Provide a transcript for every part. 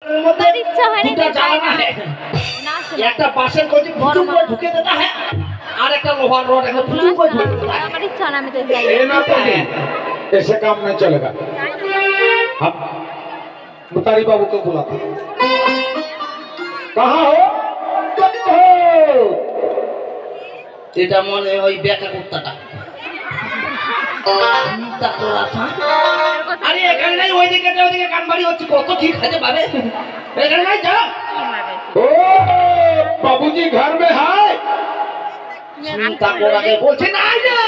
इच्छा है দুটো জ্বালানা है একটা বাঁশের কচি ফুটুম করে ঢুকে দেতা है আর একটা লোহার রড একটা ফুটুম করে ঢুকে দেতা है আমার इच्छा ना मैं तो जाई ये ना तो ऐसे काम नहीं चलेगा। हम मुतारी बाबू को बुलाते हैं। कहाँ हो? এটা মনে ওই বেকা কুত্তাটা তা তোরা আরে এখানে নাই ওইদিকে যা ওইদিকে কানবাড়ি হচ্ছে কত কি খাইতে পাবে এখানে নাই যা ओ बाबूजी घर में है? চিন্তা করাকে বলছে না রে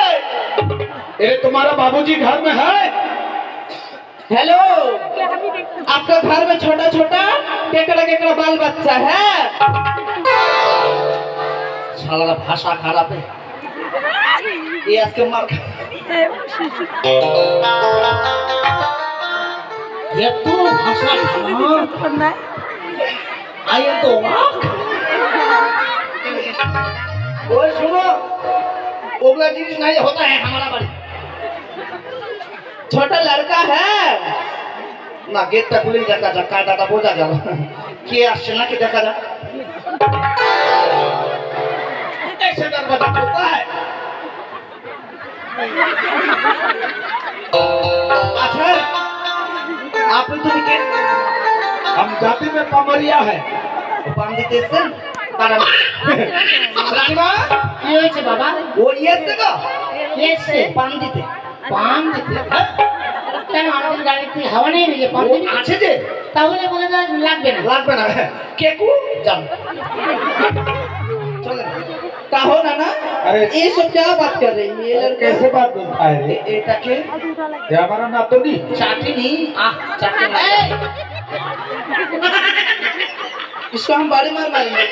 अरे तुम्हारा बाबूजी घर में है? हेलो आपका घर में छोटा छोटा केकड़ा केकड़ा बाल बच्चा है साला भाषा खराब है ये आज के मार ये तो भाषा खराब आई एम तो वाक ओए सुनो ओगला चीज नहीं होता है हमारा बाड़ी छोटा लड़का है ना गेट टा खुले देखा जा काटा बोझा गया के আসছে নাকি দেখা যা ऐसे दरवाजा खुलता है अच्छा आप तो के हम जाति में कमरिया है। पाम दिते से কারণ রানীমা কি হয়েছে বাবা? ও ইয়েছে গো কেসে পাম দিতে পাম দিতে কেন আমাদের গাড়িতে হাওয়া নেই যে পাম ও দিতে আছে যে তাহলে বলে দাও লাগবে না। লাগবে না কেকু जान चलो काहो नाना अरे ये सब क्या बात कर रही है ये लड़के कैसे बात बोलता है रे? एटा के ये हमारा नातनी। चाटनी चाटनी इसको हम बाड़ी मार मारेंगे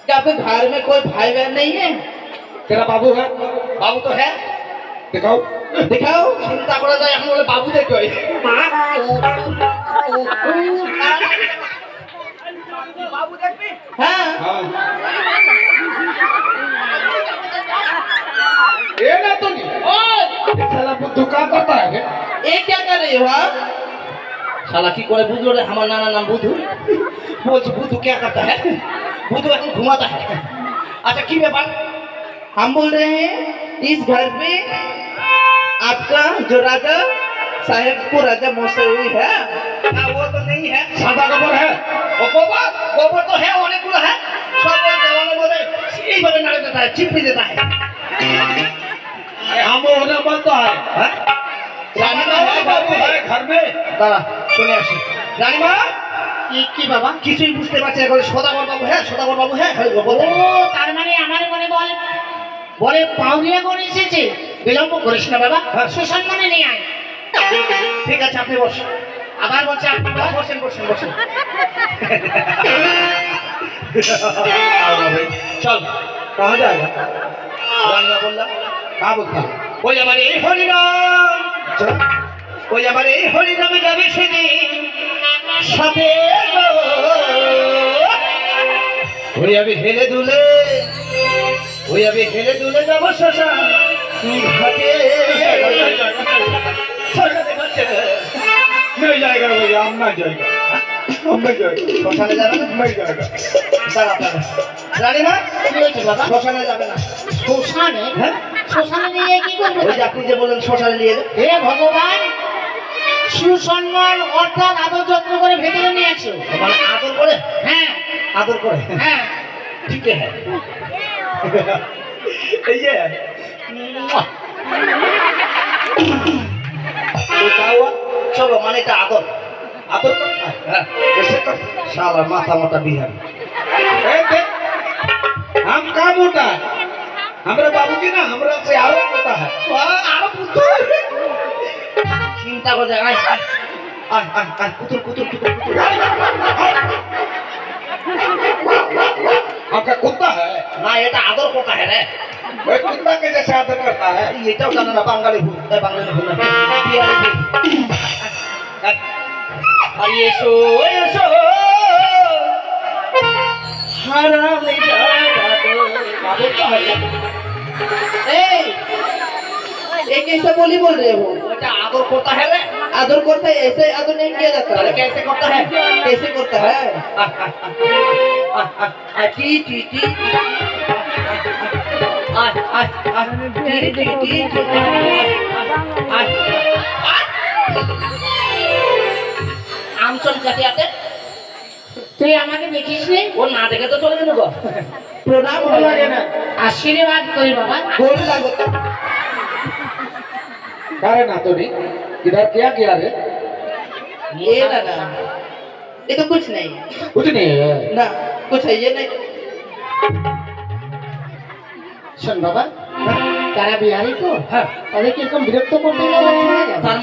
क्या आपके घर में कोई भाई बहन नहीं है? तेरा बाबू है? बाबू तो है दिखाओ। दिखाओ चिंता करा जाए এখন বলে বাবু দেখো बाबू देखबी हां हाँ। ये नातनी ओ साला बुद्धू का करता है रे? ये क्या कर रही हो आप साला की करे बुद्धू रे हमारा नाना नाम बुद्धू बोल बुद्धू क्या करता है बुद्धू এখন घुमाता है अच्छा की व्यापार हम बोल रहे हैं इस घर में आपका जो राजा साहेब को राजा मौसवी है ना वो तो नहीं है सादा गोबर है? वो गोबर तो है অনেক গুলো है सब देवाले बोले यही बने नारे देता है चिपड़ी देता है अरे हम होने बोलता है। हाँ? रानी माँ बाबू है घर में? दादा শুনে আসি রানী মা কি বাবা? কিছুই বুঝতে পারছি না সদাগর বাবু হ্যাঁ খালি ও গোবর তার মানে আমার মনে বলে পাউলিয়া করে এসেছে। বিলম্ব করিস না বাবা, হ্যাঁ। সুসম্মানে নিয়ে আয়। ঠিক আছে আপনি বসুন আবার বলছে আপনি বসেন চল कहाँ जाएगा? রানীমা বললাম कहाँ बोलता है? ওই আমার এই হরিনাম ওই আমার এই হরিনামে যাবে সেদিন সাথে গো। ওই আমি হেলে দুলে যাবো শ্মশান ঘাটে শ্মশানে ঘাটে नहीं जाएगा भैया, हम ना जाएगा। हम नहीं जाएगा। শ্মশানে যাবে না नहीं जाएगा। দাঁড়া রানীমা কি হয়েছে বাবা? শ্মশানে যাবে না শ্মশানে? হ্যাঁ শ্মশানে নিয়ে কি করবে? ওই যে আপনি যে বললেন শ্মশানে নিয়ে যাবে হে ভগবান, সুসম্মান অর্থাৎ আদর যত্ন করে ভেতরে নিয়েছে। মানে আদর করে হ্যাঁ হ্যাঁ ठीक है ये तो क्या हुआ चलो माने का आदर करता है कैसे कर साला माथा बिहार देख, हम काम होता है हमारे बाबूजी ना हमरा से आरोप होता है। आरो पुत्र चिंता कर जाए आय कुतुर आपका कुत्ता है? ना ये तो आदर करता है रे वही कुत्ता के जैसे आदर करता है। ये तो जाना ना बंगाली भूल बिहारी भूल और ये सो हराम ये कैसे बोल रहे हो बेटा आदर करता है रे आदर करता है, ऐसे आदर नहीं किया जाता। अरे कैसे करता है? कैसे करता है? टी टी टी आम चल काटे आते তুই আমাকে দেখিস নি? वो ना देखे तो चले गए गो। प्रणाम हो না আশীর্বাদ করি বাবা। गोल लागो। अरे ना तो नहीं, इधर क्या किया रे? ये ना ना, ये तो कुछ नहीं कुछ नहीं है। ना, कुछ है ये नहीं। শোন বাবা, তারা বিহারি তো, হ্যাঁ। তাদেরকে এরকম বিরক্ত করতে গেলে আবার চলে যাবে। তার